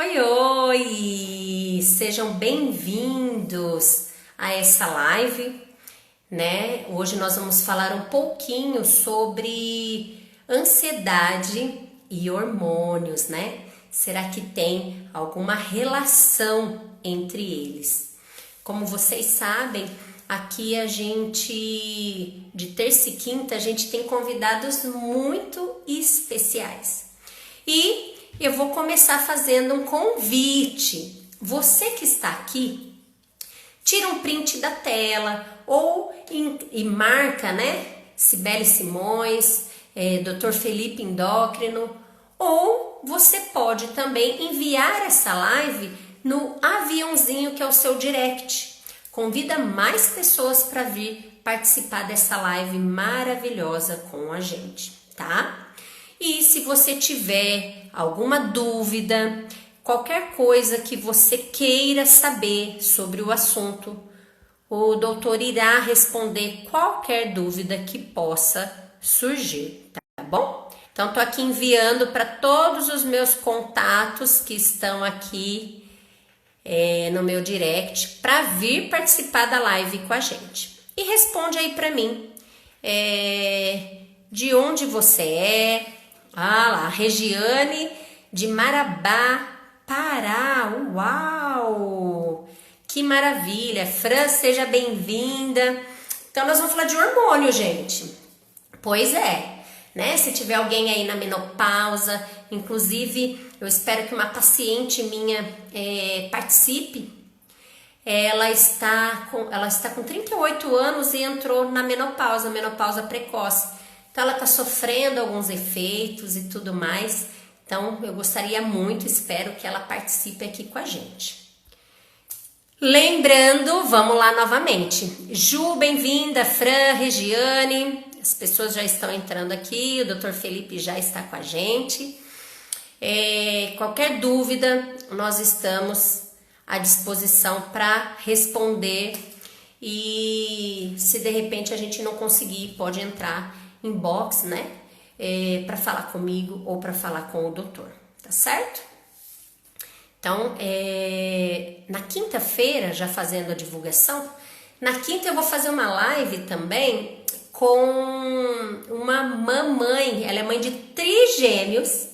Oi, oi! Sejam bem-vindos a essa live, né? Hoje nós vamos falar um pouquinho sobre ansiedade e hormônios, né? Será que tem alguma relação entre eles? Como vocês sabem, aqui de terça e quinta, a gente tem convidados muito especiais. E eu vou começar fazendo um convite. Você que está aqui, tira um print da tela e marca, né? Cibele Simões, Dr. Felipe Endócrino, ou você pode também enviar essa live no aviãozinho que é o seu direct. Convida mais pessoas para vir participar dessa live maravilhosa com a gente, tá? E se você tiver alguma dúvida, qualquer coisa que você queira saber sobre o assunto, o doutor irá responder qualquer dúvida que possa surgir, tá bom? Então, tô aqui enviando para todos os meus contatos que estão aqui no meu direct para vir participar da live com a gente. E responde aí para mim de onde você é. Ah lá, Regiane de Marabá, Pará. Uau! Que maravilha! Fran, seja bem-vinda. Então, nós vamos falar de hormônio, gente. Pois é, né? Se tiver alguém aí na menopausa, inclusive, eu espero que uma paciente minha participe. Ela está com 38 anos e entrou na menopausa precoce. Então, ela está sofrendo alguns efeitos e tudo mais. Então, eu gostaria muito, espero que ela participe aqui com a gente. Lembrando, vamos lá novamente. Ju, bem-vinda. Fran, Regiane. As pessoas já estão entrando aqui. O Dr. Felipe já está com a gente. Qualquer dúvida, nós estamos à disposição para responder. E se de repente a gente não conseguir, pode entrar inbox, né? Para falar comigo ou para falar com o doutor, tá certo? Então, na quinta-feira, já fazendo a divulgação, na quinta eu vou fazer uma live também com uma mamãe, ela é mãe de trigêmeos,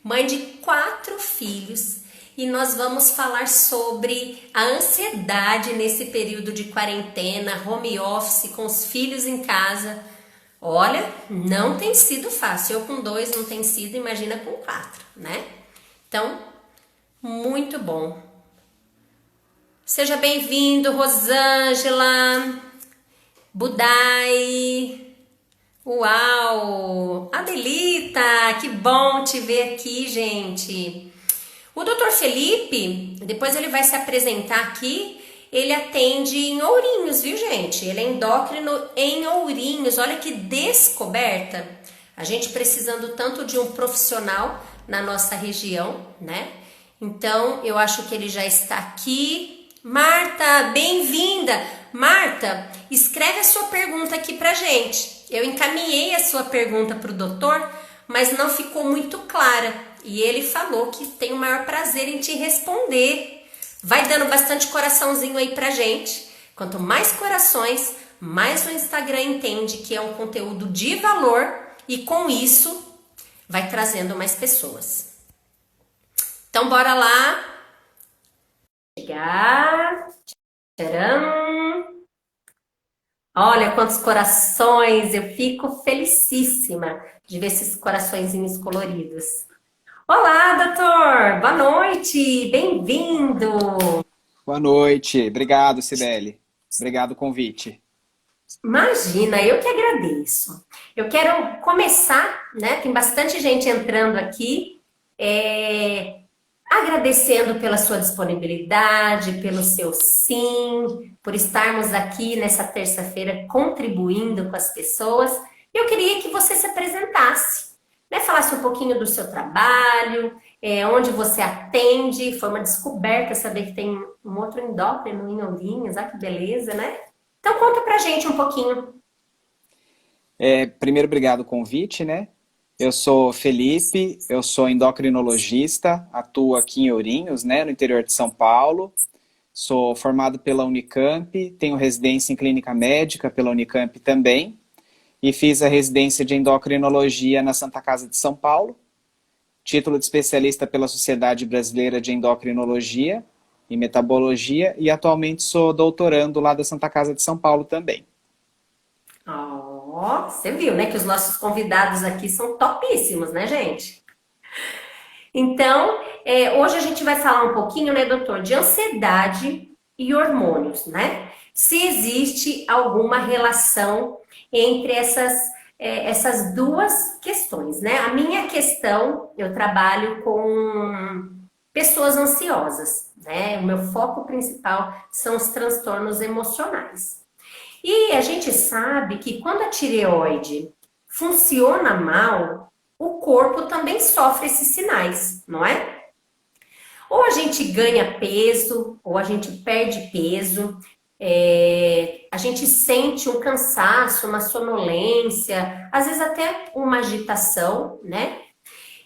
mãe de 4 filhos, e nós vamos falar sobre a ansiedade nesse período de quarentena, home office, com os filhos em casa. Olha, não tem sido fácil. Eu com 2 não tem sido, imagina com 4, né? Então, muito bom. Seja bem-vindo, Rosângela, Budai. Uau! Adelita, que bom te ver aqui, gente. O Dr. Felipe, depois ele vai se apresentar aqui. Ele atende em Ourinhos, viu, gente? Ele é endócrino em Ourinhos. Olha que descoberta. A gente precisando tanto de um profissional na nossa região, né? Então, eu acho que ele já está aqui. Marta, bem-vinda. Marta, escreve a sua pergunta aqui pra gente. Eu encaminhei a sua pergunta pro doutor, mas não ficou muito clara. E ele falou que tem o maior prazer em te responder. Vai dando bastante coraçãozinho aí pra gente. Quanto mais corações, mais o Instagram entende que é um conteúdo de valor e com isso vai trazendo mais pessoas. Então bora lá. Chegar. Tcharam. Olha quantos corações. Eu fico felicíssima de ver esses coraçõezinhos coloridos. Olá, doutor! Boa noite! Bem-vindo! Boa noite. Obrigado, Cibele. Obrigado o convite. Imagina, eu que agradeço. Eu quero começar, né? Tem bastante gente entrando aqui, agradecendo pela sua disponibilidade, pelo seu sim, por estarmos aqui nessa terça-feira contribuindo com as pessoas. Eu queria que você se apresentasse, né? Falasse um pouquinho do seu trabalho, onde você atende. Foi uma descoberta saber que tem um outro endócrino em Ourinhos. Ah, que beleza, né? Então conta pra gente um pouquinho. Primeiro, obrigado o convite, né? Eu sou Felipe, eu sou endocrinologista, atuo aqui em Ourinhos, né, no interior de São Paulo. Sou formado pela Unicamp, tenho residência em clínica médica pela Unicamp também e fiz a residência de endocrinologia na Santa Casa de São Paulo, título de especialista pela Sociedade Brasileira de Endocrinologia e Metabologia e atualmente sou doutorando lá da Santa Casa de São Paulo também. Ó, você viu, né, que os nossos convidados aqui são topíssimos, né, gente? Então, hoje a gente vai falar um pouquinho, né, doutor, de ansiedade e hormônios, né? Se existe alguma relação entre essas duas questões, né? A minha questão, eu trabalho com pessoas ansiosas, né? O meu foco principal são os transtornos emocionais. E a gente sabe que quando a tireoide funciona mal, o corpo também sofre esses sinais, não é? Ou a gente ganha peso, ou a gente perde peso, a gente sente um cansaço, uma sonolência, às vezes até uma agitação, né?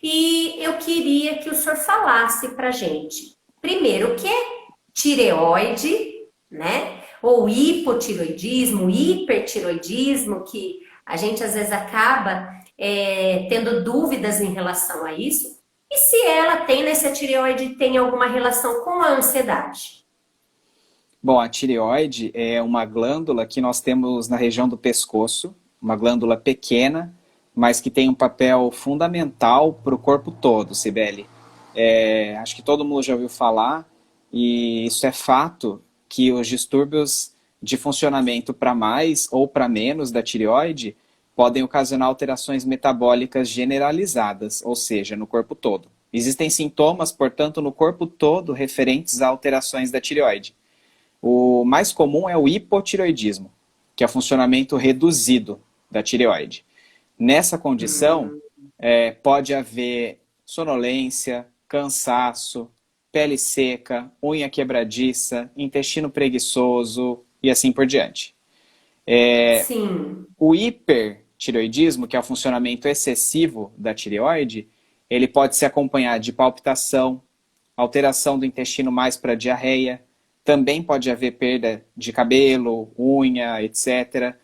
E eu queria que o senhor falasse pra gente, primeiro, o que é tireoide, né? Ou hipotiroidismo, hipertiroidismo, que a gente às vezes acaba tendo dúvidas em relação a isso. E se ela tem, né, se a tireoide tem alguma relação com a ansiedade? Bom, a tireoide é uma glândula que nós temos na região do pescoço, uma glândula pequena, mas que tem um papel fundamental para o corpo todo, Cibele. Acho que todo mundo já ouviu falar, e isso é fato, que os distúrbios de funcionamento para mais ou para menos da tireoide podem ocasionar alterações metabólicas generalizadas, ou seja, no corpo todo. Existem sintomas, portanto, no corpo todo referentes a alterações da tireoide. O mais comum é o hipotireoidismo, que é o funcionamento reduzido da tireoide. Nessa condição, Hum, pode haver sonolência, cansaço, pele seca, unha quebradiça, intestino preguiçoso e assim por diante. sim, O hipertireoidismo, que é o funcionamento excessivo da tireoide, ele pode se acompanhar de palpitação, alteração do intestino mais para diarreia, também pode haver perda de cabelo, unha, etc.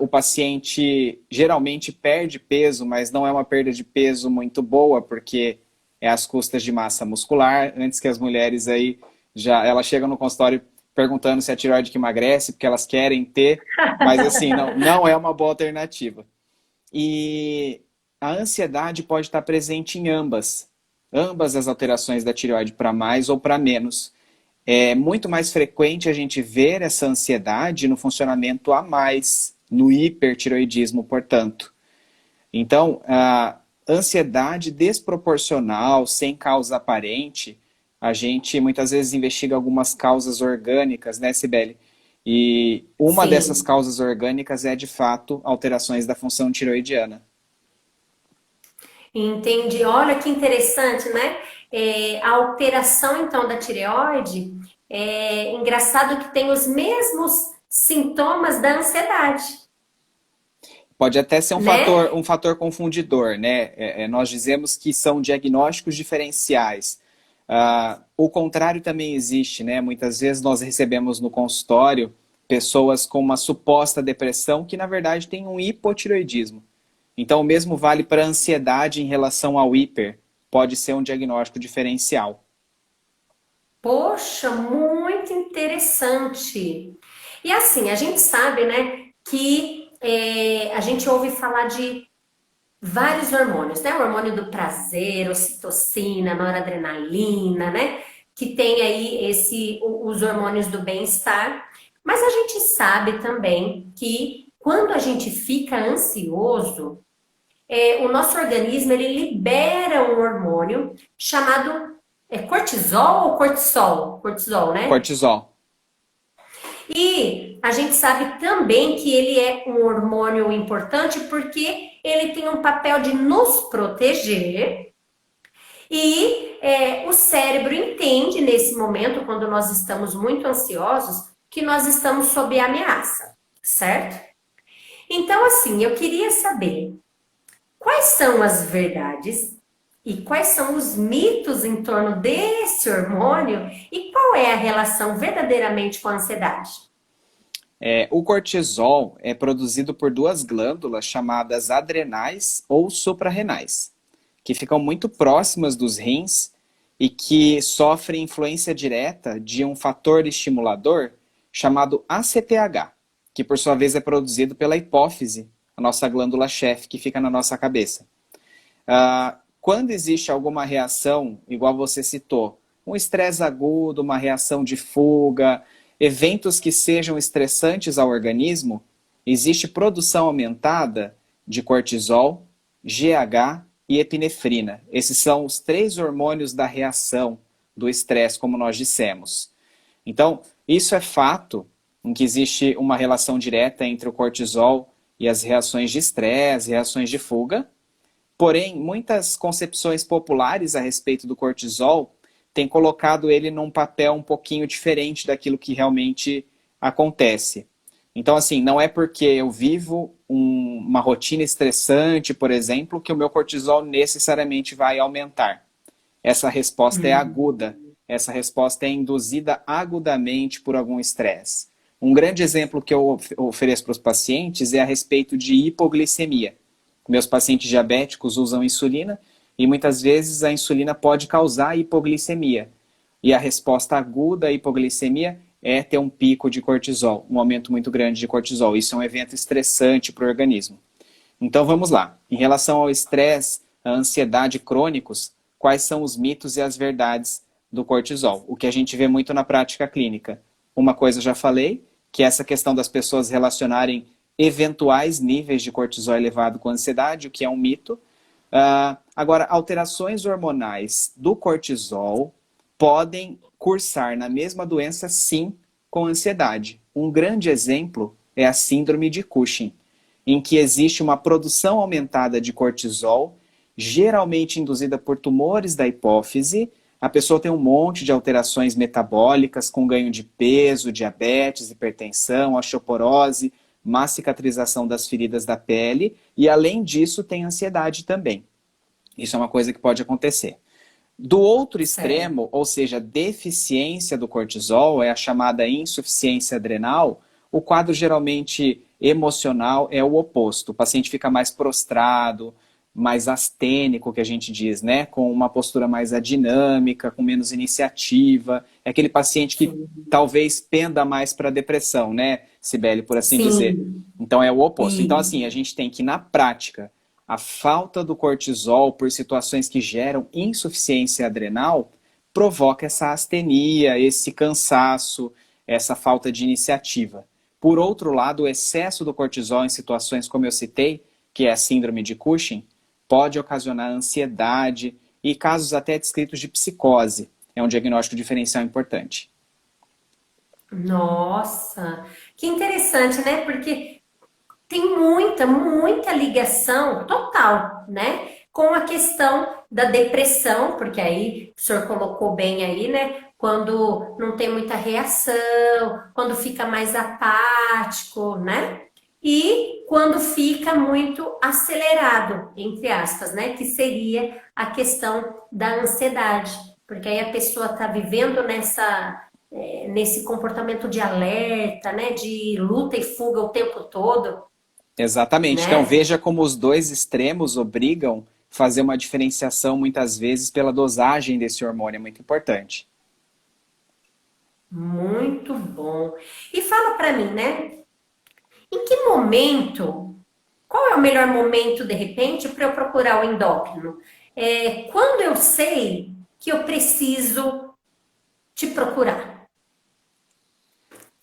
O paciente geralmente perde peso, mas não é uma perda de peso muito boa, porque é às custas de massa muscular, antes que as mulheres aí já elas chegam no consultório perguntando se é a tireoide que emagrece, porque elas querem ter, mas assim, não é uma boa alternativa. E a ansiedade pode estar presente em ambas as alterações da tireoide para mais ou para menos. É muito mais frequente a gente ver essa ansiedade no funcionamento a mais, no hipertireoidismo, portanto. Então, a ansiedade desproporcional, sem causa aparente, a gente muitas vezes investiga algumas causas orgânicas, né, Cibele? E uma dessas sim. causas orgânicas é, de fato, alterações da função tiroidiana. Entendi. Olha que interessante, né? A alteração, então, da tireoide, engraçado que tem os mesmos sintomas da ansiedade, Pode até ser né? um fator confundidor, né? Nós dizemos que são diagnósticos diferenciais. O contrário também existe, né? Muitas vezes nós recebemos no consultório pessoas com uma suposta depressão que, na verdade, tem um hipotireoidismo. Então, o mesmo vale para a ansiedade em relação ao hiper. Pode ser um diagnóstico diferencial. Poxa, muito interessante. E assim, a gente sabe, né, que a gente ouve falar de vários hormônios, né? O hormônio do prazer, ocitocina, noradrenalina, né? Que tem aí os hormônios do bem-estar. Mas a gente sabe também que quando a gente fica ansioso, o nosso organismo ele libera um hormônio chamado cortisol ou cortisol? Cortisol, né? Cortisol. E a gente sabe também que ele é um hormônio importante porque ele tem um papel de nos proteger e o cérebro entende nesse momento, quando nós estamos muito ansiosos, que nós estamos sob ameaça, certo? Então, assim, eu queria saber Quais são as verdades e quais são os mitos em torno desse hormônio e qual é a relação verdadeiramente com a ansiedade? O cortisol é produzido por duas glândulas chamadas adrenais ou suprarrenais, que ficam muito próximas dos rins e que sofrem influência direta de um fator estimulador chamado ACTH, que por sua vez é produzido pela hipófise, a nossa glândula-chefe que fica na nossa cabeça. Quando existe alguma reação, igual você citou, um estresse agudo, uma reação de fuga, eventos que sejam estressantes ao organismo, existe produção aumentada de cortisol, GH e epinefrina. Esses são os três hormônios da reação do estresse, como nós dissemos. Então, isso é fato, em que existe uma relação direta entre o cortisol e as reações de estresse, reações de fuga. Porém, muitas concepções populares a respeito do cortisol têm colocado ele num papel um pouquinho diferente daquilo que realmente acontece. Então, assim, não é porque eu vivo uma rotina estressante, por exemplo, que o meu cortisol necessariamente vai aumentar. Essa resposta é aguda. Essa resposta é induzida agudamente por algum estresse. Um grande exemplo que eu ofereço para os pacientes é a respeito de hipoglicemia. Meus pacientes diabéticos usam insulina e muitas vezes a insulina pode causar hipoglicemia. E a resposta aguda à hipoglicemia é ter um pico de cortisol, um aumento muito grande de cortisol. Isso é um evento estressante para o organismo. Então vamos lá. Em relação ao estresse, a ansiedade crônicos, quais são os mitos e as verdades do cortisol? O que a gente vê muito na prática clínica. Uma coisa eu já falei, que é essa questão das pessoas relacionarem eventuais níveis de cortisol elevado com ansiedade, o que é um mito. Agora, alterações hormonais do cortisol podem cursar na mesma doença, sim, com ansiedade. Um grande exemplo é a síndrome de Cushing, em que existe uma produção aumentada de cortisol, geralmente induzida por tumores da hipófise. A pessoa tem um monte de alterações metabólicas, com ganho de peso, diabetes, hipertensão, osteoporose, má cicatrização das feridas da pele, e além disso tem ansiedade também. Isso é uma coisa que pode acontecer. Do outro extremo, ou seja, deficiência do cortisol, é a chamada insuficiência adrenal, o quadro geralmente emocional é o oposto. O paciente fica mais prostrado, mais astênico, que a gente diz, né? Com uma postura mais adinâmica, com menos iniciativa. É aquele paciente que talvez penda mais para a depressão, né, Cibele, por assim dizer. Então é o oposto. Então, assim, a gente tem que, na prática, a falta do cortisol por situações que geram insuficiência adrenal provoca essa astenia, esse cansaço, essa falta de iniciativa. Por outro lado, o excesso do cortisol em situações como eu citei, que é a síndrome de Cushing, pode ocasionar ansiedade e casos até descritos de psicose. É um diagnóstico diferencial importante. Nossa, que interessante, né? Porque tem muita ligação total, né? Com a questão da depressão, porque aí o senhor colocou bem aí, né? Quando não tem muita reação, quando fica mais apático, né? E quando fica muito acelerado, entre aspas, né? Que seria a questão da ansiedade. Porque aí a pessoa está vivendo nesse comportamento de alerta, né? De luta e fuga o tempo todo, Exatamente. Então né? veja como os dois extremos obrigam a fazer uma diferenciação muitas vezes pela dosagem desse hormônio, é muito importante. Muito bom. E fala para mim, né? Em que momento, qual é o melhor momento, de repente, para eu procurar o endócrino? Quando eu sei que eu preciso te procurar?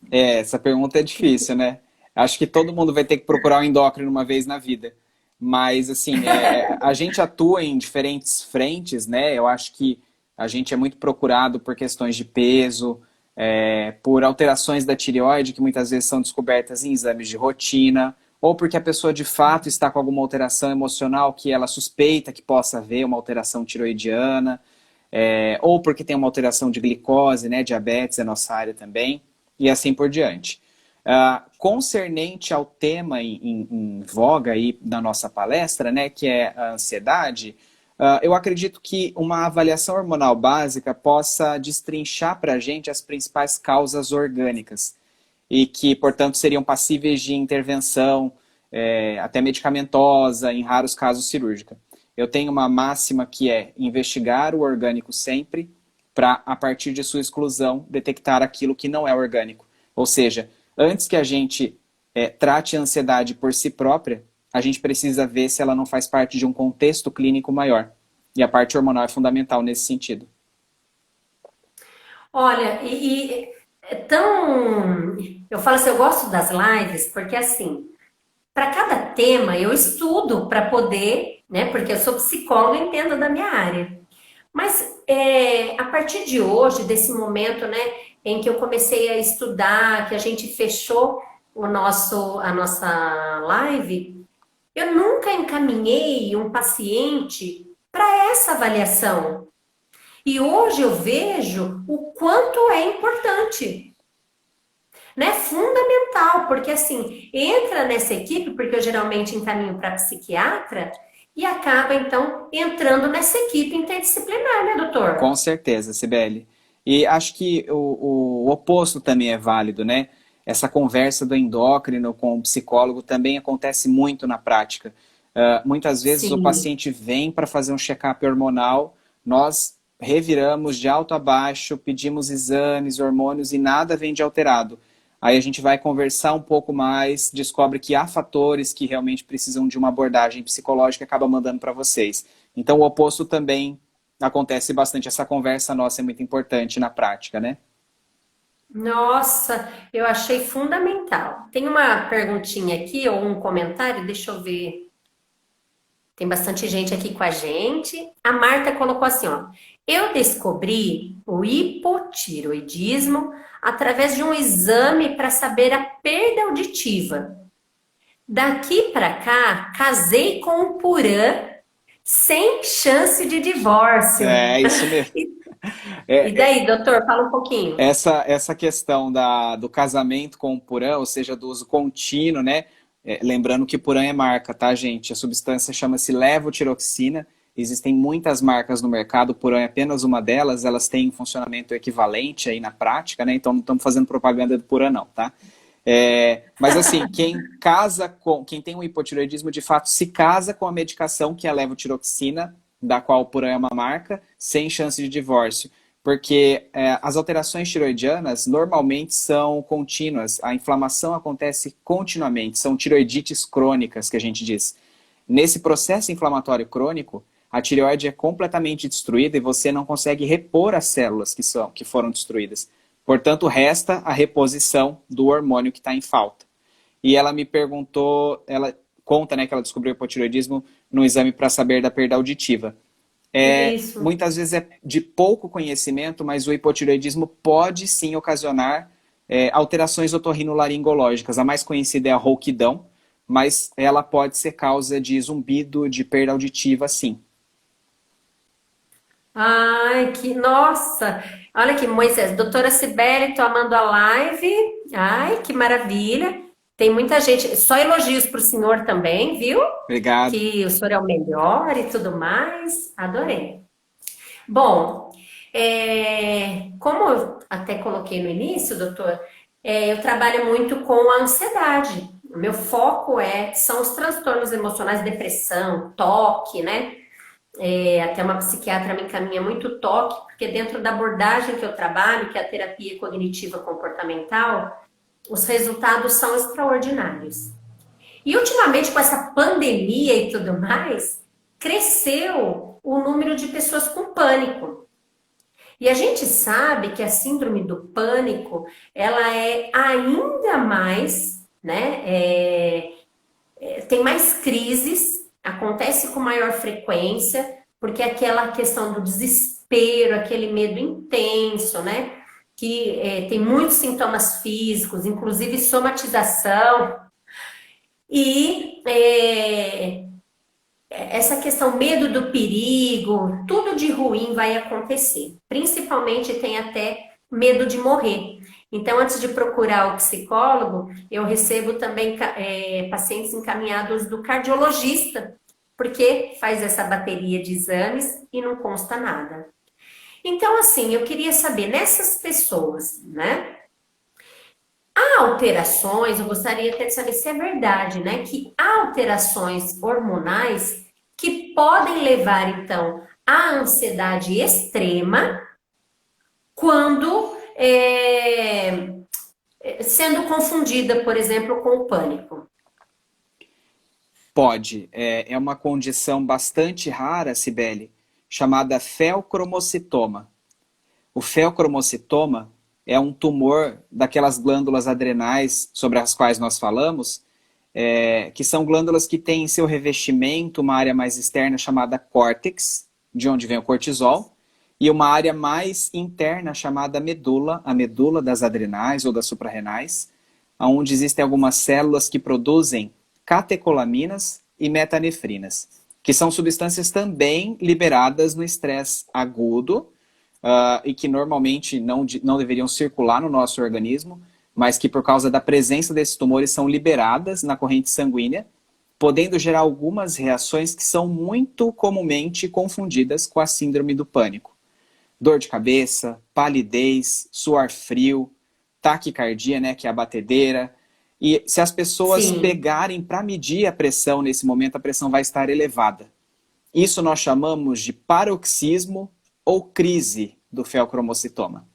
Essa pergunta é difícil, né? Acho que todo mundo vai ter que procurar o endócrino uma vez na vida. Mas, assim, a gente atua em diferentes frentes, né? Eu acho que a gente é muito procurado por questões de peso, por alterações da tireoide, que muitas vezes são descobertas em exames de rotina, ou porque a pessoa de fato está com alguma alteração emocional que ela suspeita que possa haver uma alteração tiroidiana, ou porque tem uma alteração de glicose, né? Diabetes é nossa área também, e assim por diante. Concernente ao tema em voga aí na nossa palestra, né, que é a ansiedade, eu acredito que uma avaliação hormonal básica possa destrinchar para a gente as principais causas orgânicas e que, portanto, seriam passíveis de intervenção, até medicamentosa, em raros casos cirúrgica. Eu tenho uma máxima que é investigar o orgânico sempre para, a partir de sua exclusão, detectar aquilo que não é orgânico. Ou seja, antes que a gente trate a ansiedade por si própria, a gente precisa ver se ela não faz parte de um contexto clínico maior. E a parte hormonal é fundamental nesse sentido. Olha, é tão. Eu falo assim, eu gosto das lives porque, assim, para cada tema eu estudo para poder, né? Porque eu sou psicóloga e entendo da minha área. Mas a partir de hoje, desse momento, né, em que eu comecei a estudar, que a gente fechou a nossa live, eu nunca encaminhei um paciente para essa avaliação. E hoje eu vejo o quanto é importante, né? Fundamental, porque assim, entra nessa equipe, porque eu geralmente encaminho para psiquiatra, e acaba, então, entrando nessa equipe interdisciplinar, né, doutor? Com certeza, Sibeli. E acho que o oposto também é válido, né? Essa conversa do endócrino com o psicólogo também acontece muito na prática. Muitas vezes o Sim. paciente vem para fazer um check-up hormonal, nós reviramos de alto a baixo, pedimos exames, hormônios e nada vem de alterado. Aí a gente vai conversar um pouco mais, descobre que há fatores que realmente precisam de uma abordagem psicológica e acaba mandando para vocês. Então o oposto também acontece bastante. Essa conversa nossa é muito importante na prática, né? Nossa, eu achei fundamental. Tem uma perguntinha aqui, ou um comentário, deixa eu ver. Tem bastante gente aqui com a gente. A Marta colocou assim, ó. Eu descobri o hipotiroidismo através de um exame para saber a perda auditiva. Daqui para cá, casei com o Purã sem chance de divórcio. É isso mesmo. E daí, doutor, fala um pouquinho. Essa questão do casamento com o Puran, ou seja, do uso contínuo, né? Lembrando que Puran é marca, tá, gente? A substância chama-se levotiroxina. Existem muitas marcas no mercado, o Puran é apenas uma delas, elas têm um funcionamento equivalente aí na prática, né? Então não estamos fazendo propaganda do Puran, não, tá? Mas assim, quem tem um hipotireoidismo de fato se casa com a medicação que é a levotiroxina, da qual o Puran é uma marca, sem chance de divórcio. Porque as alterações tiroidianas normalmente são contínuas, a inflamação acontece continuamente, são tiroidites crônicas que a gente diz. Nesse processo inflamatório crônico, a tireoide é completamente destruída e você não consegue repor as células que foram destruídas. Portanto, resta a reposição do hormônio que está em falta. E ela me perguntou, ela conta, né, que ela descobriu o hipotireoidismo no exame para saber da perda auditiva. Isso. Muitas vezes é de pouco conhecimento, mas o hipotireoidismo pode sim ocasionar alterações otorrinolaringológicas. A mais conhecida é a rouquidão, mas ela pode ser causa de zumbido, de perda auditiva, sim. Ai, que nossa! Olha aqui, Moisés, doutora Cibele, tô amando a live. Ai, que maravilha. Tem muita gente, só elogios para o senhor também, viu? Obrigado. Que o senhor é o melhor e tudo mais. Adorei. Bom, como eu até coloquei no início, doutor, eu trabalho muito com a ansiedade. O meu foco são os transtornos emocionais, depressão, toque, né? Até uma psiquiatra me encaminha muito toque, porque dentro da abordagem que eu trabalho, que é a terapia cognitiva comportamental, os resultados são extraordinários. E ultimamente, com essa pandemia e tudo mais, cresceu o número de pessoas com pânico. E a gente sabe que a síndrome do pânico, ela é ainda mais, né? Tem mais crises, acontece com maior frequência, porque aquela questão do desespero, aquele medo intenso, né? Que tem muitos sintomas físicos, inclusive somatização. E essa questão, medo do perigo, tudo de ruim vai acontecer. Principalmente tem até medo de morrer. Então, antes de procurar o psicólogo, eu recebo também pacientes encaminhados do cardiologista, porque faz essa bateria de exames e não consta nada. Então, assim, eu queria saber, nessas pessoas, né? Há alterações, eu gostaria até de saber se é verdade, né? Que há alterações hormonais que podem levar, então, à ansiedade extrema quando sendo confundida, por exemplo, com o pânico. Pode. É uma condição bastante rara, Cibele, chamada feocromocitoma. O feocromocitoma é um tumor daquelas glândulas adrenais sobre as quais nós falamos, que são glândulas que têm em seu revestimento uma área mais externa chamada córtex, de onde vem o cortisol, e uma área mais interna chamada medula, a medula das adrenais ou das suprarrenais, onde existem algumas células que produzem catecolaminas e metanefrinas, que são substâncias também liberadas no estresse agudo, e que normalmente não deveriam circular no nosso organismo, mas que por causa da presença desses tumores são liberadas na corrente sanguínea, podendo gerar algumas reações que são muito comumente confundidas com a síndrome do pânico. Dor de cabeça, palidez, suor frio, taquicardia, né, que é a batedeira. E se as pessoas Sim, pegarem para medir a pressão nesse momento, a pressão vai estar elevada. Isso nós chamamos de paroxismo ou crise do feocromocitoma,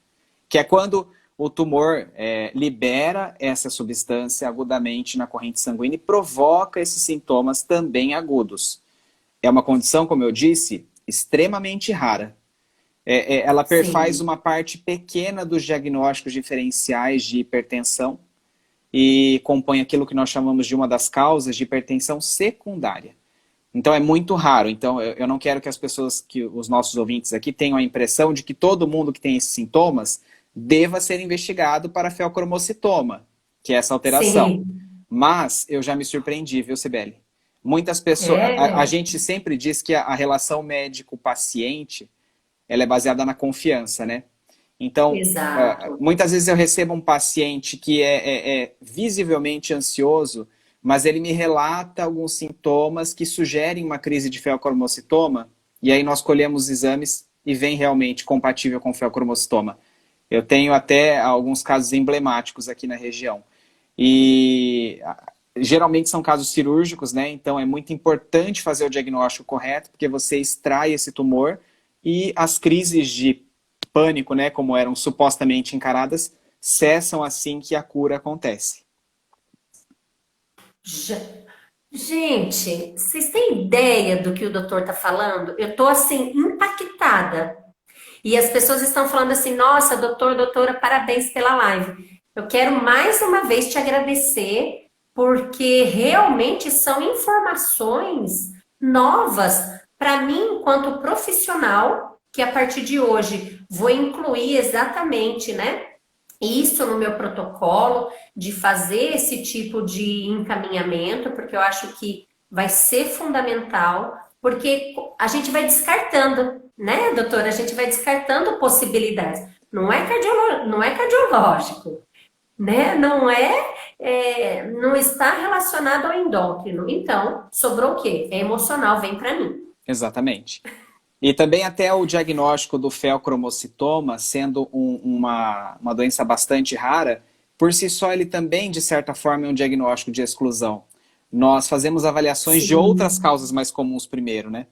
que é quando o tumor libera essa substância agudamente na corrente sanguínea e provoca esses sintomas também agudos. É uma condição, como eu disse, extremamente rara. Ela perfaz sim. uma parte pequena dos diagnósticos diferenciais de hipertensão e compõe aquilo que nós chamamos de uma das causas de hipertensão secundária. Então é muito raro. Então eu não quero que as pessoas, que os nossos ouvintes aqui tenham a impressão de que todo mundo que tem esses sintomas deva ser investigado para feocromocitoma, que é essa alteração. Sim, Mas eu já me surpreendi, viu, Cibele? Muitas pessoas, a é, gente sempre diz que a relação médico-paciente ela é baseada na confiança, né? Então, exato. muitas vezes eu recebo um paciente que é visivelmente ansioso, mas ele me relata alguns sintomas que sugerem uma crise de feocromocitoma, e aí nós colhemos exames e vem realmente compatível com feocromocitoma. Eu tenho até alguns casos emblemáticos aqui na região. E geralmente são casos cirúrgicos, né? Então é muito importante fazer o diagnóstico correto, porque você extrai esse tumor e as crises de pânico, né, como eram supostamente encaradas, cessam assim que a cura acontece. Ja- Gente, vocês têm ideia do que o doutor está falando? Eu estou assim impactada. E as pessoas estão falando assim: nossa, doutor, doutora, parabéns pela live. Eu quero mais uma vez te agradecer, porque realmente são informações novas para mim, enquanto profissional, que a partir de hoje vou incluir exatamente, né? Isso no meu protocolo de fazer esse tipo de encaminhamento, porque eu acho que vai ser fundamental, porque a gente vai descartando, né, doutora? A gente vai descartando possibilidades. Não é cardiológico, né? Não está relacionado ao endócrino. Então, sobrou o quê? É emocional, vem para mim. Exatamente. E também até o diagnóstico do feocromocitoma, sendo uma doença bastante rara, por si só ele também, de certa forma, é um diagnóstico de exclusão. Nós fazemos avaliações de outras Sim, causas mais comuns primeiro, né?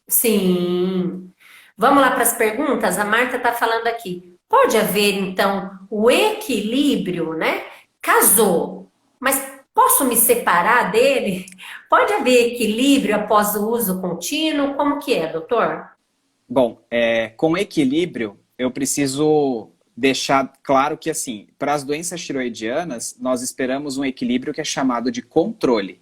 sim. Vamos lá para as perguntas? A Marta está falando aqui. Pode haver, então, o equilíbrio, né? Casou, mas posso me separar dele? Pode haver equilíbrio após o uso contínuo? Como que é, doutor? Bom, com equilíbrio, eu preciso deixar claro que, assim, para as doenças tiroidianas, nós esperamos um equilíbrio que é chamado de controle,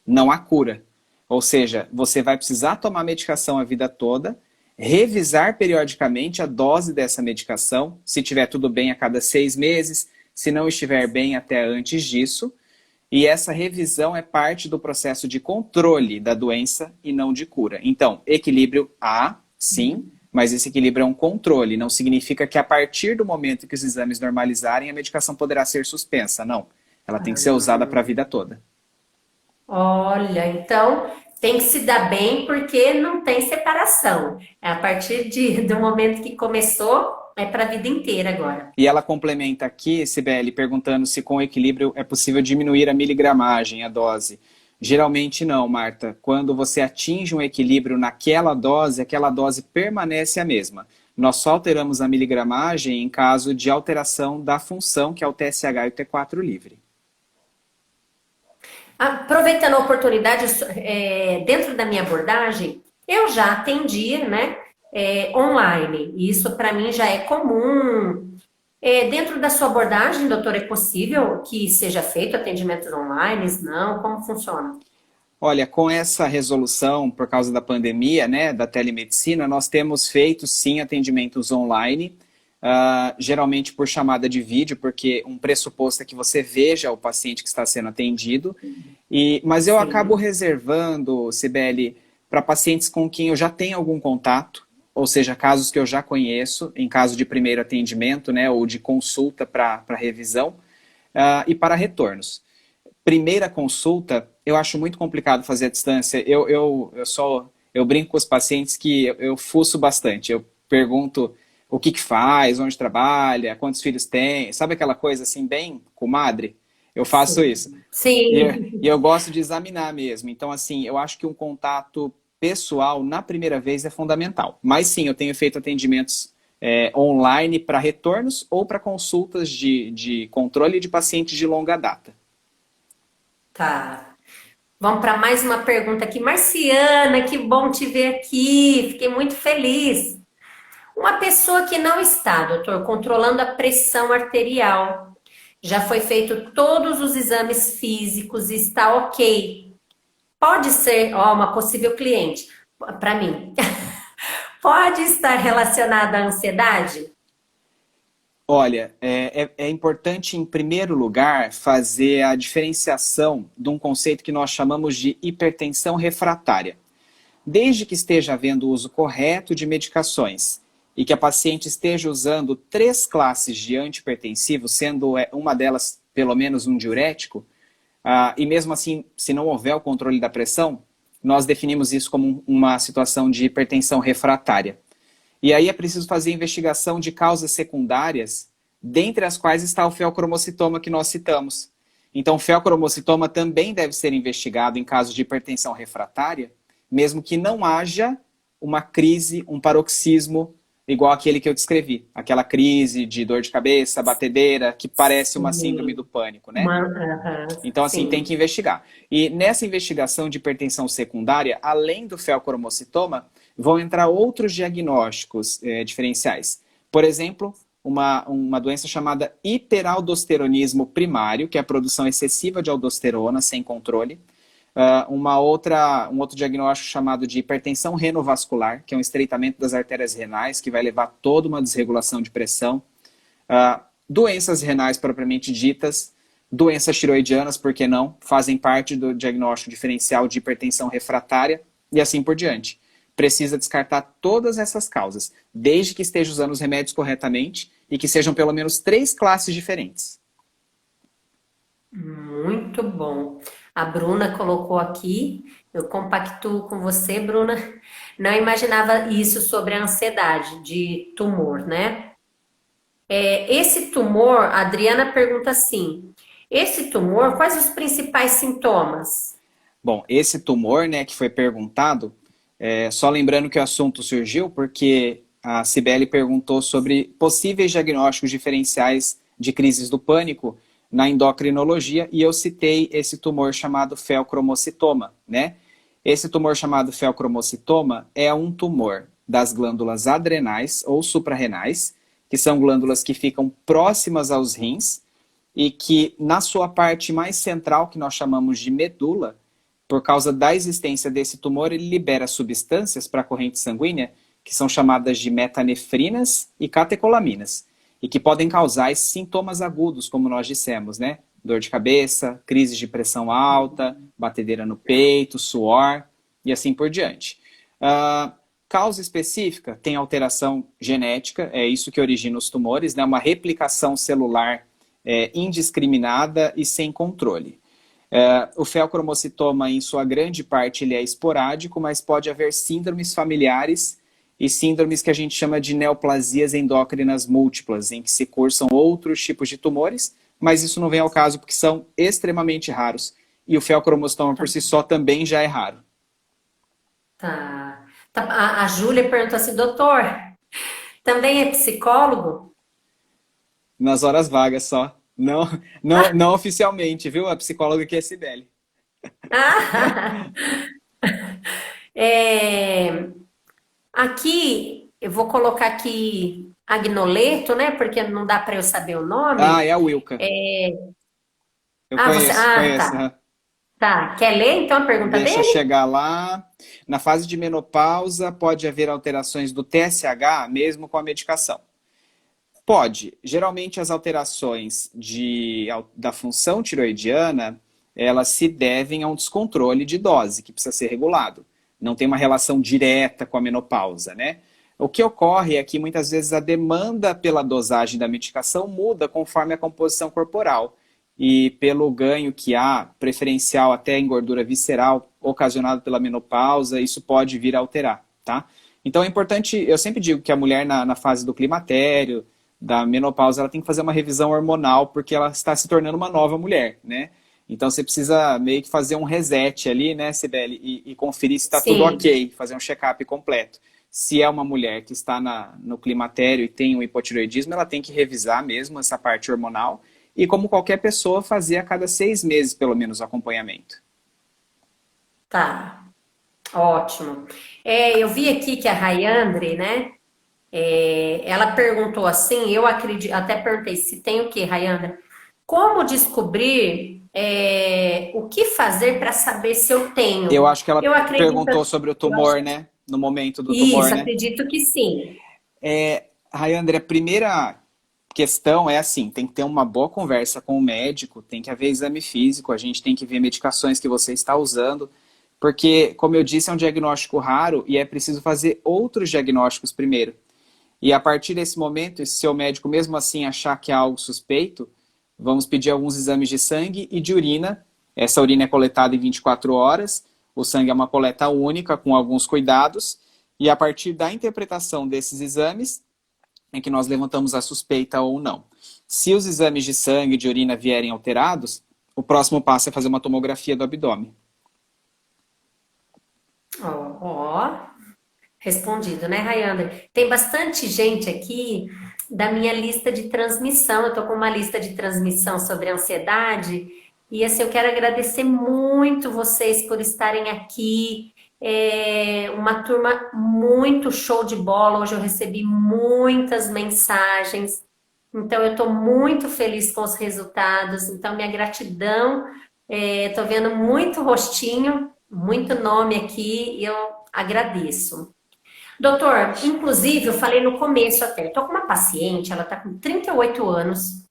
não a cura. Ou seja, você vai precisar tomar medicação a vida toda, revisar periodicamente a dose dessa medicação, se tiver tudo bem a cada 6 meses, se não estiver bem até antes disso, e essa revisão é parte do processo de controle da doença e não de cura. Então, equilíbrio há, sim, mas esse equilíbrio é um controle, não significa que a partir do momento que os exames normalizarem, a medicação poderá ser suspensa, não. Ela tem que ser usada para a vida toda. Olha, então tem que se dar bem porque não tem separação. É a partir do momento que começou, é para a vida inteira agora. E ela complementa aqui, Sibeli, perguntando se com equilíbrio é possível diminuir a miligramagem, a dose. Geralmente não, Marta. Quando você atinge um equilíbrio naquela dose, aquela dose permanece a mesma. Nós só alteramos a miligramagem em caso de alteração da função, que é o TSH e o T4 livre. Aproveitando a oportunidade, dentro da minha abordagem, eu já atendia, né, online. E isso para mim já é comum. Dentro da sua abordagem, doutor, é possível que seja feito atendimentos online? Não? Como funciona? Olha, com essa resolução, por causa da pandemia, né, da telemedicina, nós temos feito, sim, atendimentos online, geralmente por chamada de vídeo, porque um pressuposto é que você veja o paciente que está sendo atendido. Mas eu acabo reservando, Cibele, para pacientes com quem eu já tenho algum contato, ou seja, casos que eu já conheço, em caso de primeiro atendimento, né, ou de consulta para revisão, e para retornos. Primeira consulta, eu acho muito complicado fazer à distância. Eu brinco com os pacientes que eu fuço bastante. Eu pergunto o que faz, onde trabalha, quantos filhos tem, sabe aquela coisa assim, bem comadre? Eu faço isso. Sim. E eu gosto de examinar mesmo. Então, assim, eu acho que um contato pessoal na primeira vez é fundamental. Mas sim, eu tenho feito atendimentos online para retornos ou para consultas de controle de pacientes de longa data. Tá. Vamos para mais uma pergunta aqui. Marciana, que bom te ver aqui. Fiquei muito feliz. Uma pessoa que não está, doutor, controlando a pressão arterial, já foi feito todos os exames físicos e está ok. Pode ser, uma possível cliente, para mim. Pode estar relacionada à ansiedade? Olha, é importante, em primeiro lugar, fazer a diferenciação de um conceito que nós chamamos de hipertensão refratária. Desde que esteja havendo o uso correto de medicações e que a paciente esteja usando 3 classes de antihipertensivos, sendo uma delas pelo menos um diurético, e mesmo assim, se não houver o controle da pressão, nós definimos isso como uma situação de hipertensão refratária. E aí é preciso fazer investigação de causas secundárias, dentre as quais está o feocromocitoma que nós citamos. Então, o feocromocitoma também deve ser investigado em caso de hipertensão refratária, mesmo que não haja uma crise, um paroxismo igual aquele que eu descrevi. Aquela crise de dor de cabeça, batedeira, que parece uma síndrome do pânico, né? Então, assim, tem que investigar. E nessa investigação de hipertensão secundária, além do feocromocitoma, vão entrar outros diagnósticos diferenciais. Por exemplo, uma doença chamada hiperaldosteronismo primário, que é a produção excessiva de aldosterona sem controle. Um outro diagnóstico chamado de hipertensão renovascular, que é um estreitamento das artérias renais, que vai levar a toda uma desregulação de pressão. Doenças renais propriamente ditas, doenças tiroidianas, por que não, fazem parte do diagnóstico diferencial de hipertensão refratária e assim por diante. Precisa descartar todas essas causas, desde que esteja usando os remédios corretamente e que sejam pelo menos 3 classes diferentes. Muito bom. A Bruna colocou aqui, eu compactuo com você, Bruna. Não imaginava isso sobre a ansiedade de tumor, né? Esse tumor, a Adriana pergunta assim: esse tumor, quais os principais sintomas? Bom, esse tumor, né, que foi perguntado, só lembrando que o assunto surgiu porque a Cibele perguntou sobre possíveis diagnósticos diferenciais de crises do pânico na endocrinologia e eu citei esse tumor chamado feocromocitoma, né? Esse tumor chamado feocromocitoma é um tumor das glândulas adrenais ou suprarrenais, que são glândulas que ficam próximas aos rins e que na sua parte mais central, que nós chamamos de medula, por causa da existência desse tumor, ele libera substâncias para a corrente sanguínea que são chamadas de metanefrinas e catecolaminas e que podem causar esses sintomas agudos, como nós dissemos, né? Dor de cabeça, crises de pressão alta, batedeira no peito, suor e assim por diante. Causa específica, tem alteração genética, é isso que origina os tumores, né? Uma replicação celular indiscriminada e sem controle. O feocromocitoma, em sua grande parte, ele é esporádico, mas pode haver síndromes familiares e síndromes que a gente chama de neoplasias endócrinas múltiplas, em que se cursam outros tipos de tumores, mas isso não vem ao caso porque são extremamente raros. E o feocromocitoma por si só também já é raro. Tá. A Júlia perguntou assim, doutor, também é psicólogo? Nas horas vagas só. Não, não, não oficialmente, viu? A psicóloga aqui é Cibele. Ah, é, aqui, eu vou colocar aqui Agnoleto, né? Porque não dá para eu saber o Ah, é nome. a Wilka. Eu Você. conheço, Ah, conheço. tá. Aham. Tá. Quer ler então a pergunta Deixa eu dele? chegar lá. Na fase de menopausa, pode haver alterações do TSH, mesmo com a medicação. Pode. Geralmente as alterações da função tiroidiana, elas se devem a um descontrole de dose, que precisa ser regulado. Não tem uma relação direta com a menopausa, né? O que ocorre é que muitas vezes a demanda pela dosagem da medicação muda conforme a composição corporal. E pelo ganho que há, preferencial até em gordura visceral, ocasionado pela menopausa, isso pode vir a alterar, tá? Então é importante, eu sempre digo que a mulher na fase do climatério, da menopausa, ela tem que fazer uma revisão hormonal, porque ela está se tornando uma nova mulher, né? Então você precisa meio que fazer um reset ali, né, Cibele, e conferir se está tudo Sim. ok, fazer um check-up completo. Se é uma mulher que está no climatério e tem um hipotireoidismo, ela tem que revisar mesmo essa parte hormonal e, como qualquer pessoa, fazer a cada 6 meses, pelo menos, o acompanhamento. Tá. Ótimo. Eu vi aqui que a Rayandre, né? Ela perguntou assim, eu acredito, até perguntei se tem o que, Rayandra? Como descobrir o que fazer para saber se eu Eu tenho? acho que ela Eu acredito, perguntou sobre o eu acho, tumor, né? No momento do tumor, isso, né? acredito que sim. Rayandra, a primeira questão é assim, tem que ter uma boa conversa com o médico, tem que haver exame físico, a gente tem que ver medicações que você está usando, porque, como eu disse, é um diagnóstico raro e é preciso fazer outros diagnósticos primeiro. E a partir desse momento, se seu médico mesmo assim achar que é algo suspeito, vamos pedir alguns exames de sangue e de urina. Essa urina é coletada em 24 horas, o sangue é uma coleta única com alguns cuidados, e a partir da interpretação desses exames é que nós levantamos a suspeita ou não. Se os exames de sangue e de urina vierem alterados, o próximo passo é fazer uma tomografia do abdômen. Ó, respondido, né, Rayandra? Tem bastante gente aqui da minha lista de transmissão. Eu tô com uma lista de transmissão sobre ansiedade. E assim, eu quero agradecer muito vocês por estarem aqui. Uma turma muito show de bola. Hoje eu recebi muitas mensagens. Então, eu estou muito feliz com os resultados. Então, minha gratidão. Estou vendo muito rostinho, muito nome aqui e eu agradeço. Doutor, inclusive, eu falei no começo até, estou com uma paciente, ela está com 38 anos,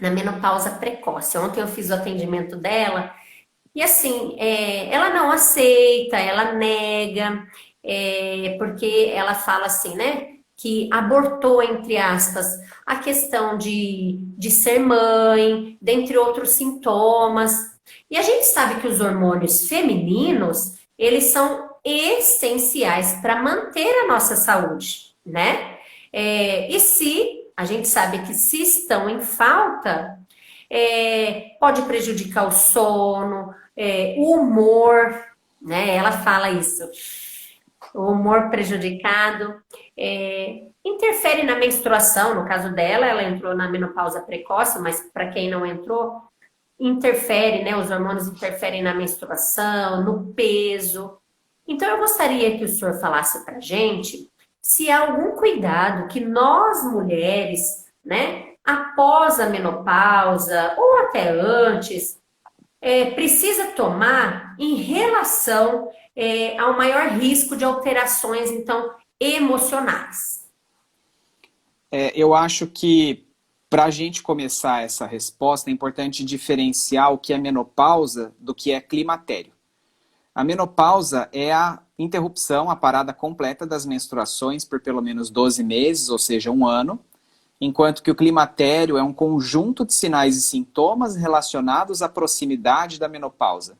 na menopausa precoce. Ontem eu fiz o atendimento dela e assim, ela não aceita, ela nega, porque ela fala assim, né? Que abortou, entre aspas, a questão de ser mãe, dentre outros sintomas. E a gente sabe que os hormônios femininos, eles são essenciais para manter a nossa saúde, né? E se a gente sabe que se estão em falta, pode prejudicar o sono, o humor, né? Ela fala isso. O humor prejudicado interfere na menstruação. No caso dela, ela entrou na menopausa precoce, mas para quem não entrou, interfere, né? Os hormônios interferem na menstruação, no peso. Então, eu gostaria que o senhor falasse para gente se há algum cuidado que nós mulheres, né, após a menopausa ou até antes, precisa tomar em relação ao maior risco de alterações, então, emocionais. Eu acho que para a gente começar essa resposta é importante diferenciar o que é menopausa do que é climatério. A menopausa é a interrupção, a parada completa das menstruações por pelo menos 12 meses, ou seja, um ano, enquanto que o climatério é um conjunto de sinais e sintomas relacionados à proximidade da menopausa.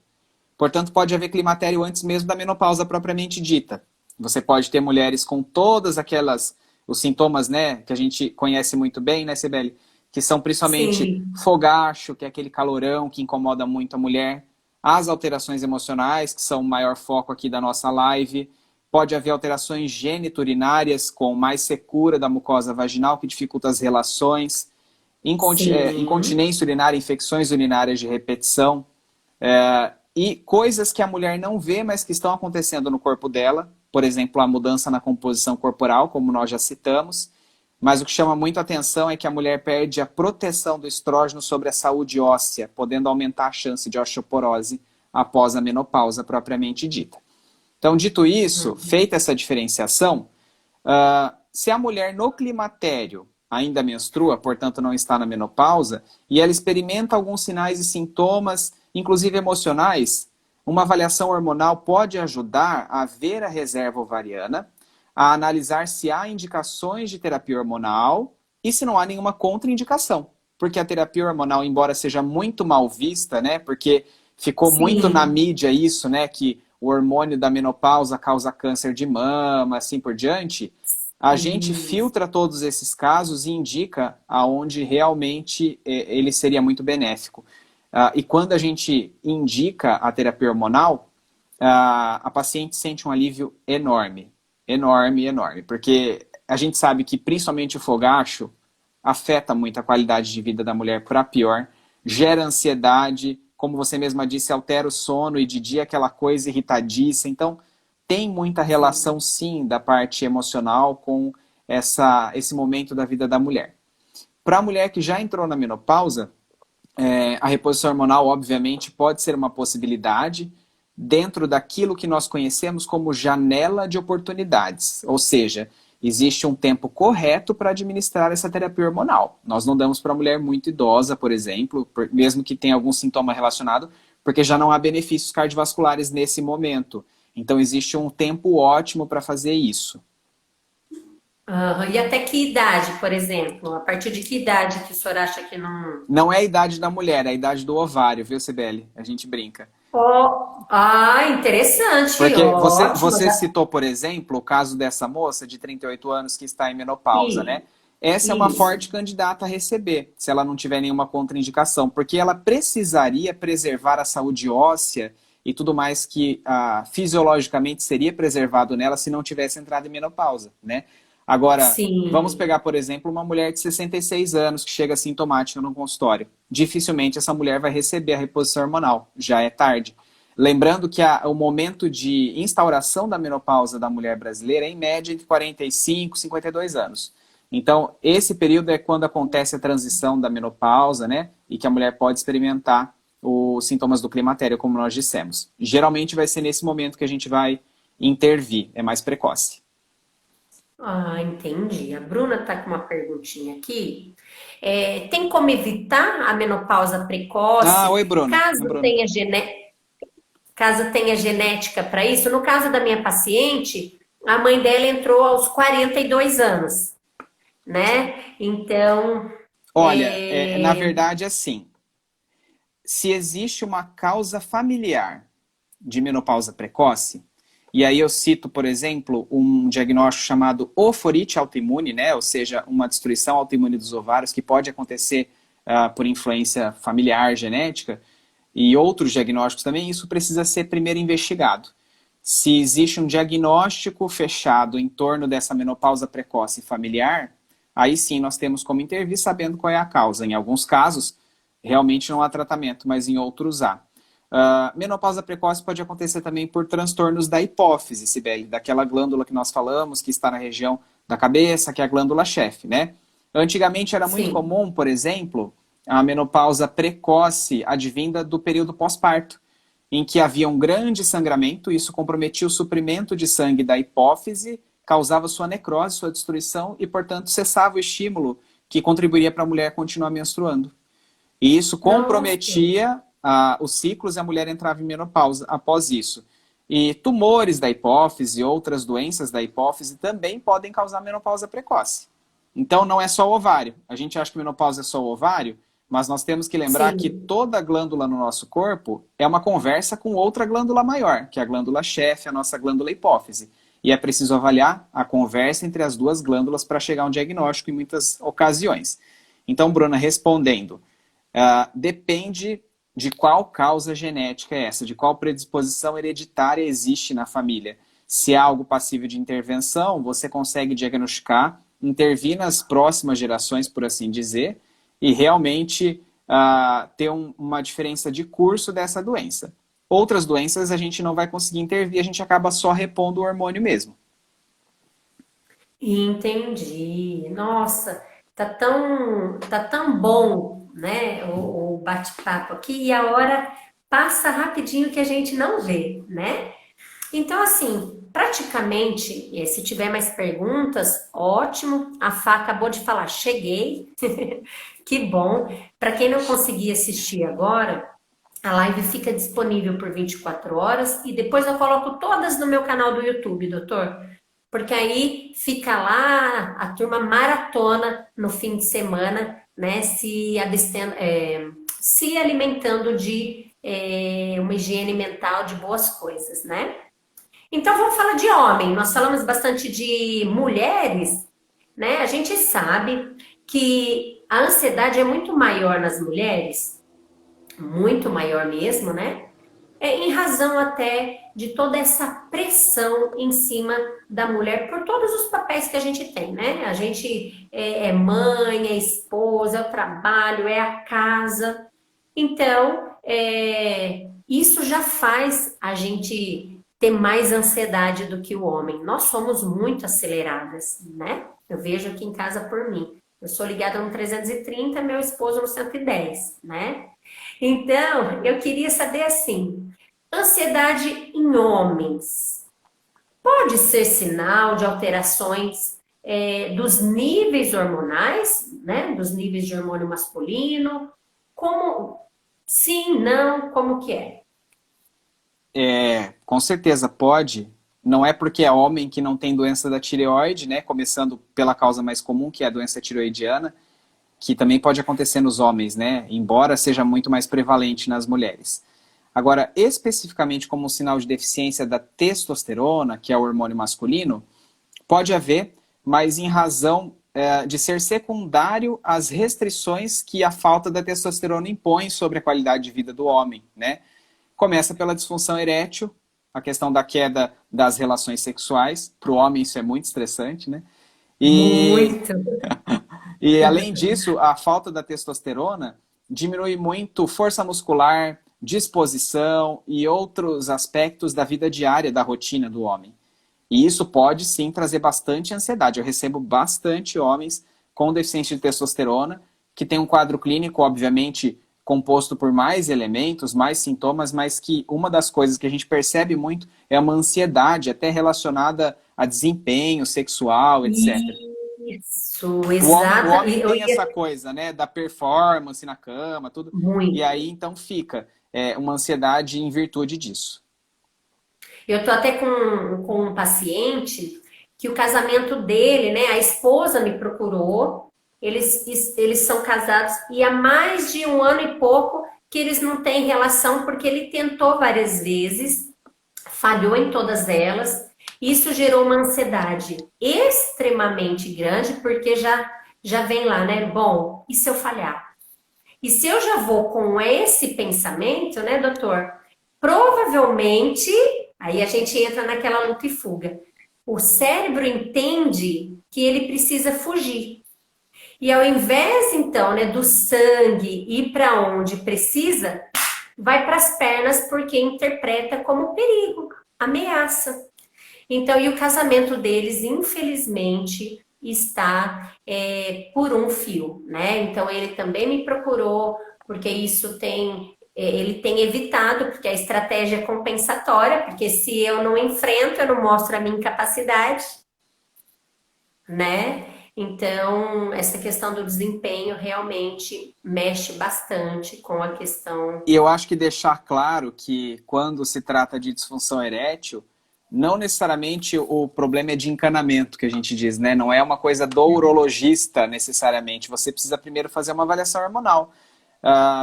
Portanto, pode haver climatério antes mesmo da menopausa propriamente dita. Você pode ter mulheres com todas aquelas, os sintomas, né, que a gente conhece muito bem, né, Cibele? Que são principalmente Sim, fogacho, que é aquele calorão que incomoda muito a mulher, as alterações emocionais, que são o maior foco aqui da nossa live, pode haver alterações geniturinárias com mais secura da mucosa vaginal, que dificulta as relações, sim. incontinência urinária, infecções urinárias de repetição, e coisas que a mulher não vê, mas que estão acontecendo no corpo dela, por exemplo, a mudança na composição corporal, como nós já citamos, mas o que chama muito a atenção é que a mulher perde a proteção do estrógeno sobre a saúde óssea, podendo aumentar a chance de osteoporose após a menopausa propriamente dita. Então, dito isso, Uhum. feita essa diferenciação, se a mulher no climatério ainda menstrua, portanto não está na menopausa, e ela experimenta alguns sinais e sintomas, inclusive emocionais, uma avaliação hormonal pode ajudar a ver a reserva ovariana, a analisar se há indicações de terapia hormonal e se não há nenhuma contraindicação. Porque a terapia hormonal, embora seja muito mal vista, né, porque ficou muito na Sim, mídia isso, né, que o hormônio da menopausa causa câncer de mama, assim por diante, a gente isso. filtra todos esses casos e indica aonde realmente ele seria muito benéfico. E quando a gente indica a terapia hormonal, a paciente sente um alívio enorme, enorme, enorme, porque a gente sabe que principalmente o fogacho afeta muito a qualidade de vida da mulher para pior, gera ansiedade, como você mesma disse, altera o sono e de dia aquela coisa irritadiça. Então, tem muita Sim. relação, sim, da parte emocional com esse momento da vida da mulher. Para a mulher que já entrou na menopausa, a reposição hormonal, obviamente, pode ser uma possibilidade dentro daquilo que nós conhecemos como janela de oportunidades. Ou seja, existe um tempo correto para administrar essa terapia hormonal. Nós não damos para a mulher muito idosa, por exemplo, mesmo que tenha algum sintoma relacionado, porque já não há benefícios cardiovasculares nesse momento. Então, existe um tempo ótimo para fazer isso. Aham. E até que idade, por exemplo? A partir de que idade que o senhor acha que não. Não é a idade da mulher, é a idade do ovário, viu, Sibeli? A gente brinca. Ó, ah, interessante, Porque ótimo. você citou, por exemplo, o caso dessa moça de 38 anos que está em menopausa, né? Essa é uma Isso. forte candidata a receber, se ela não tiver nenhuma contraindicação, porque ela precisaria preservar a saúde óssea e tudo mais que fisiologicamente seria preservado nela se não tivesse entrado em menopausa, né? Agora, vamos Sim. pegar, por exemplo, uma mulher de 66 anos que chega sintomática no consultório. Dificilmente essa mulher vai receber a reposição hormonal, já é tarde. Lembrando que o momento de instauração da menopausa da mulher brasileira é em média entre 45 e 52 anos. Então, esse período é quando acontece a transição da menopausa, né? E que a mulher pode experimentar os sintomas do climatério, como nós dissemos. Geralmente vai ser nesse momento que a gente vai intervir, é mais precoce. Ah, entendi. A Bruna tá com uma perguntinha aqui. Tem como evitar a menopausa Ah, oi, precoce Bruna. Oi, Bruna. caso tenha genética para isso? No caso da minha paciente, a mãe dela entrou aos 42 anos, né? Então, Olha, na é, verdade, assim, se existe uma causa familiar de menopausa precoce, e aí eu cito, por exemplo, um diagnóstico chamado oforite autoimune, né? Ou seja, uma destruição autoimune dos ovários que pode acontecer por influência familiar, genética, e outros diagnósticos também, isso precisa ser primeiro investigado. Se existe um diagnóstico fechado em torno dessa menopausa precoce familiar, aí sim nós temos como intervir sabendo qual é a causa. Em alguns casos, realmente não há tratamento, mas em outros há. Menopausa precoce pode acontecer também por transtornos da hipófise, Sibeli, daquela glândula que nós falamos, que está na região da cabeça, que é a glândula-chefe, né? Antigamente era muito sim. comum, por exemplo, a menopausa precoce advinda do período pós-parto, em que havia um grande sangramento, isso comprometia o suprimento de sangue da hipófise, causava sua necrose, sua destruição e, portanto, cessava o estímulo que contribuiria para a mulher continuar menstruando. E isso Nossa. comprometia os ciclos e a mulher entrava em menopausa após isso. E tumores da hipófise e outras doenças da hipófise também podem causar menopausa precoce. Então não é só o ovário. A gente acha que menopausa é só o ovário, mas nós temos que lembrar que Sim. toda glândula no nosso corpo é uma conversa com outra glândula maior, que é a glândula chefe, a nossa glândula hipófise. E é preciso avaliar a conversa entre as duas glândulas para chegar a um diagnóstico em muitas ocasiões. Então, Bruna, respondendo, depende de qual causa genética é essa, de qual predisposição hereditária existe na família. Se é algo passível de intervenção, você consegue diagnosticar, intervir nas próximas gerações, por assim dizer, e realmente ter uma diferença de curso dessa doença. Outras doenças a gente não vai conseguir intervir, a gente acaba só repondo o hormônio mesmo. Entendi. Nossa, tá tão bom, né, o bate-papo aqui e a hora passa rapidinho que a gente não vê, né? Então, assim, praticamente, se tiver mais perguntas, ótimo. A Fá acabou de falar, cheguei. Que bom. Para quem não conseguir assistir agora, a live fica disponível por 24 horas e depois eu coloco todas no meu canal do YouTube, doutor. Porque aí fica lá a turma maratona no fim de semana, né? Se alimentando de uma higiene mental de boas coisas, né? Então vamos falar de homem. Nós falamos bastante de mulheres, né? A gente sabe que a ansiedade é muito maior nas mulheres, muito maior mesmo, né? Em razão até de toda essa pressão em cima da mulher por todos os papéis que a gente tem, né? A gente é mãe, é esposa, é o trabalho, é a casa. Então, isso já faz a gente ter mais ansiedade do que o homem. Nós somos muito aceleradas, né? Eu vejo aqui em casa por mim. Eu sou ligada no 330, meu esposo no 110, né? Então, eu queria saber assim, ansiedade em homens pode ser sinal de alterações dos níveis hormonais, né? Dos níveis de hormônio masculino? Como sim, não, como que é? Com certeza pode. Não é porque é homem que não tem doença da tireoide, né? Começando pela causa mais comum, que é a doença tireoidiana, que também pode acontecer nos homens, né? Embora seja muito mais prevalente nas mulheres. Agora, especificamente como um sinal de deficiência da testosterona, que é o hormônio masculino, pode haver, mas em razão de ser secundário às restrições que a falta da testosterona impõe sobre a qualidade de vida do homem, né? Começa pela disfunção erétil, a questão da queda das relações sexuais. Para o homem isso é muito estressante, né? E, Muito. e além disso, a falta da testosterona diminui muito força muscular, disposição e outros aspectos da vida diária, da rotina do homem. E isso pode sim trazer bastante ansiedade. Eu recebo bastante homens com deficiência de testosterona, que tem um quadro clínico, obviamente, composto por mais elementos, mais sintomas, mas que uma das coisas que a gente percebe muito é uma ansiedade, até relacionada a desempenho sexual, etc. Isso, O exata. homem Eu tem ia essa coisa, né, da performance na cama, tudo, e muito. aí então fica uma ansiedade em virtude disso. Eu tô até com um paciente que o casamento dele, né? A esposa me procurou, eles são casados e há mais de um ano e pouco que eles não têm relação porque ele tentou várias vezes, falhou em todas elas. Isso gerou uma ansiedade extremamente grande porque já vem lá, né? Bom, e se eu falhar? E se eu já vou com esse pensamento, né, doutor? Provavelmente, aí a gente entra naquela luta e fuga. O cérebro entende que ele precisa fugir. E ao invés, então, né, do sangue ir para onde precisa, vai para as pernas porque interpreta como perigo, ameaça. Então, e o casamento deles, infelizmente, está por um fio, né? Então, ele também me procurou, porque isso ele tem evitado, porque a estratégia é compensatória, porque se eu não enfrento, eu não mostro a minha incapacidade, né? Então, essa questão do desempenho realmente mexe bastante com a questão. E eu acho que deixar claro que quando se trata de disfunção erétil, não necessariamente o problema é de encanamento, que a gente diz, né? Não é uma coisa do urologista necessariamente. Você precisa primeiro fazer uma avaliação hormonal,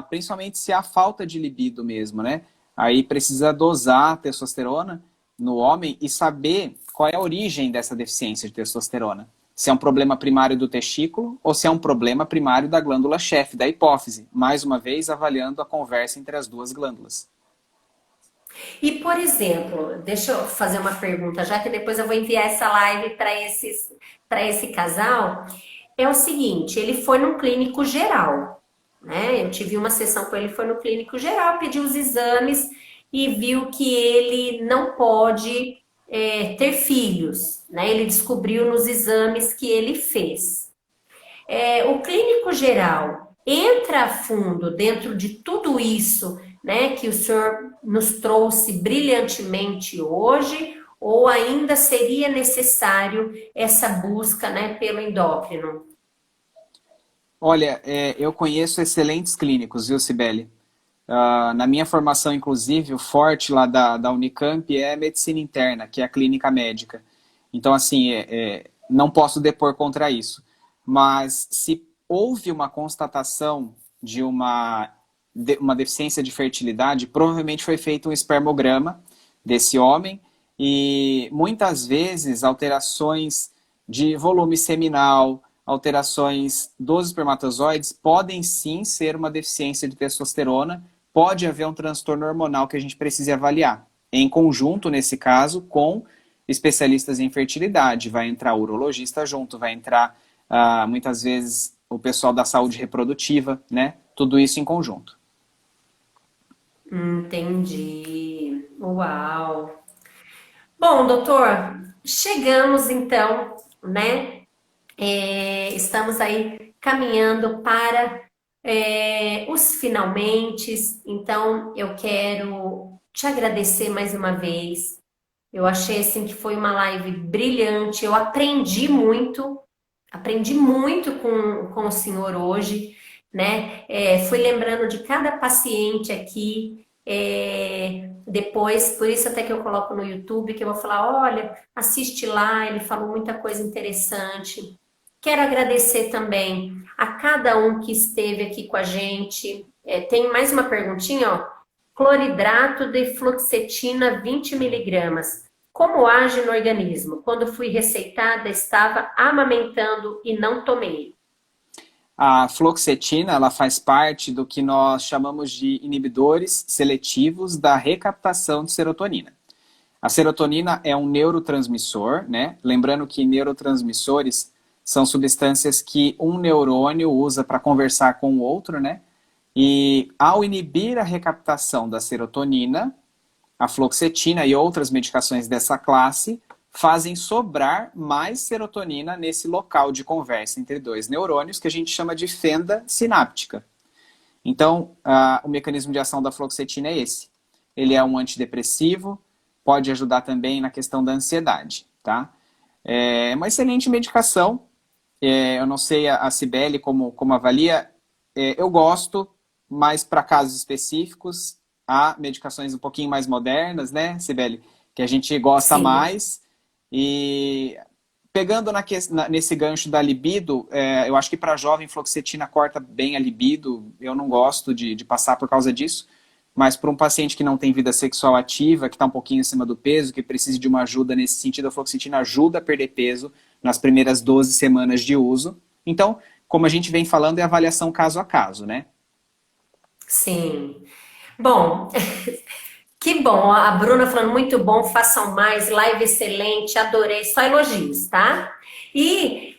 principalmente se há falta de libido mesmo, né? Aí precisa dosar a testosterona no homem e saber qual é a origem dessa deficiência de testosterona. Se é um problema primário do testículo ou se é um problema primário da glândula chefe, da hipófise. Mais uma vez, avaliando a conversa entre as duas glândulas. E, por exemplo, deixa eu fazer uma pergunta, já que depois eu vou enviar essa live para esse casal. É o seguinte, ele foi num clínico geral, né? Eu tive uma sessão com ele, foi no clínico geral, pediu os exames e viu que ele não pode ter filhos, né? Ele descobriu nos exames que ele fez. O clínico geral entra a fundo dentro de tudo isso, né, que o senhor nos trouxe brilhantemente hoje, ou ainda seria necessário essa busca, né, pelo endócrino? Olha, eu conheço excelentes clínicos, viu, Cibele? Na minha formação, inclusive, o forte lá da Unicamp é medicina interna, que é a clínica médica. Então, assim, não posso depor contra isso. Mas se houve uma constatação de uma deficiência de fertilidade, provavelmente foi feito um espermograma desse homem e muitas vezes alterações de volume seminal, alterações dos espermatozoides podem sim ser uma deficiência de testosterona, pode haver um transtorno hormonal que a gente precise avaliar. Em conjunto, nesse caso, com especialistas em fertilidade. Vai entrar o urologista junto, vai entrar muitas vezes o pessoal da saúde reprodutiva, né? Tudo isso em conjunto. Entendi. Uau. Bom, doutor, chegamos então, né? Estamos aí caminhando para os finalmente. Então, eu quero te agradecer mais uma vez. Eu achei assim que foi uma live brilhante. Eu aprendi muito com o senhor hoje, né? Fui lembrando de cada paciente aqui. Depois, por isso até que eu coloco no YouTube, que eu vou falar, olha, assiste lá, ele falou muita coisa interessante. Quero agradecer também a cada um que esteve aqui com a gente. Tem mais uma perguntinha, ó. Cloridrato de fluoxetina 20 miligramas. Como age no organismo? Quando fui receitada, estava amamentando e não tomei. A fluoxetina, ela faz parte do que nós chamamos de inibidores seletivos da recaptação de serotonina. A serotonina é um neurotransmissor, né? Lembrando que neurotransmissores são substâncias que um neurônio usa para conversar com o outro, né? E ao inibir a recaptação da serotonina, a fluoxetina e outras medicações dessa classe fazem sobrar mais serotonina nesse local de conversa entre dois neurônios, que a gente chama de fenda sináptica. Então, o mecanismo de ação da fluoxetina é esse. Ele é um antidepressivo, pode ajudar também na questão da ansiedade, tá? É uma excelente medicação. Eu não sei a Cibele como avalia. Eu gosto, mas para casos específicos, há medicações um pouquinho mais modernas, né, Cibele? Que a gente gosta Sim. mais. E pegando nesse gancho da libido, eu acho que para jovem fluoxetina corta bem a libido. Eu não gosto de passar por causa disso. Mas para um paciente que não tem vida sexual ativa, que está um pouquinho acima do peso, que precisa de uma ajuda nesse sentido, a fluoxetina ajuda a perder peso nas primeiras 12 semanas de uso. Então, como a gente vem falando, é avaliação caso a caso, né? Sim. Bom, que bom. A Bruna falando muito bom, façam mais, live excelente, adorei, só elogios, tá? E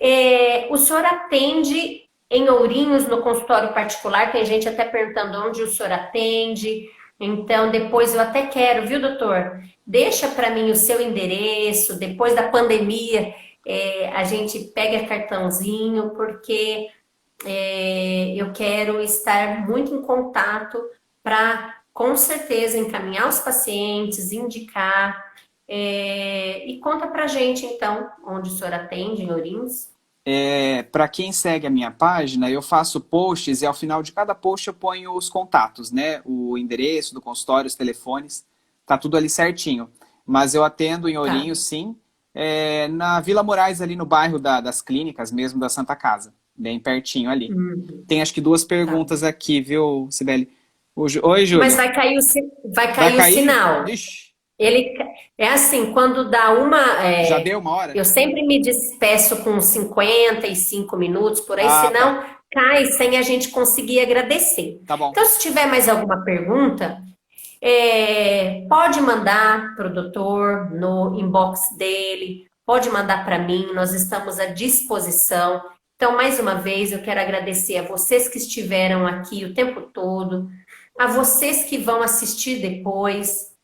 o senhor atende em Ourinhos no consultório particular, tem gente até perguntando onde o senhor atende. Então, depois eu até quero, viu, doutor? Deixa para mim o seu endereço, depois da pandemia, a gente pega cartãozinho, porque eu quero estar muito em contato para, com certeza, encaminhar os pacientes, indicar. E conta pra gente, então, onde o senhor atende, em Ourinhos. Para quem segue a minha página, eu faço posts e ao final de cada post eu ponho os contatos, né? O endereço do consultório, os telefones, tá tudo ali certinho. Mas eu atendo em Tá. Ourinhos, sim, na Vila Moraes, ali no bairro das clínicas, mesmo da Santa Casa, bem pertinho ali. Uhum. Tem acho que duas Tá. perguntas aqui, viu, Sibeli? Oi, Mas Júlia. vai Vai cair o cair? sinal. Ixi, Ele é assim, quando dá já deu uma hora? eu sempre me despeço com 55 minutos por aí, Ah, tá. senão cai sem a gente conseguir agradecer. Tá bom. Então, se tiver mais alguma pergunta, pode mandar para o doutor no inbox dele, pode mandar para mim, nós estamos à disposição. Então, mais uma vez, eu quero agradecer a vocês que estiveram aqui o tempo todo, a vocês que vão assistir depois,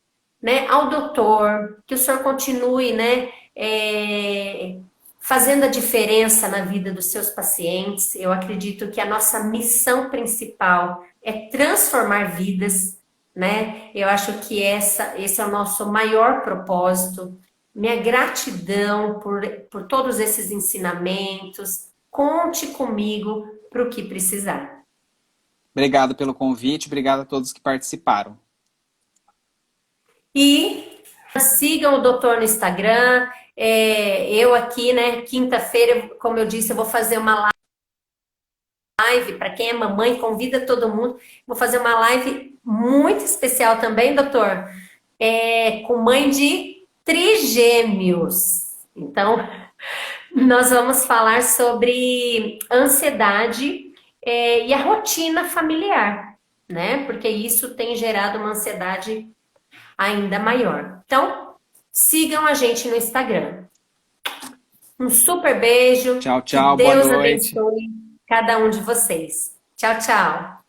né, ao doutor, que o senhor continue, né, fazendo a diferença na vida dos seus pacientes. Eu acredito que a nossa missão principal é transformar vidas, né? Eu acho que esse é o nosso maior propósito. Minha gratidão por todos esses ensinamentos. Conte comigo para o que precisar. Obrigado pelo convite, obrigado a todos que participaram. E sigam o doutor no Instagram. Eu aqui, né, quinta-feira, como eu disse, eu vou fazer uma live. Para quem é mamãe, convida todo mundo. Vou fazer uma live muito especial também, doutor, com mãe de trigêmeos. Então, nós vamos falar sobre ansiedade, e a rotina familiar, né? Porque isso tem gerado uma ansiedade ainda maior. Então, sigam a gente no Instagram. Um super beijo, Tchau, que tchau, boa Deus noite. abençoe cada um de vocês. Tchau, tchau.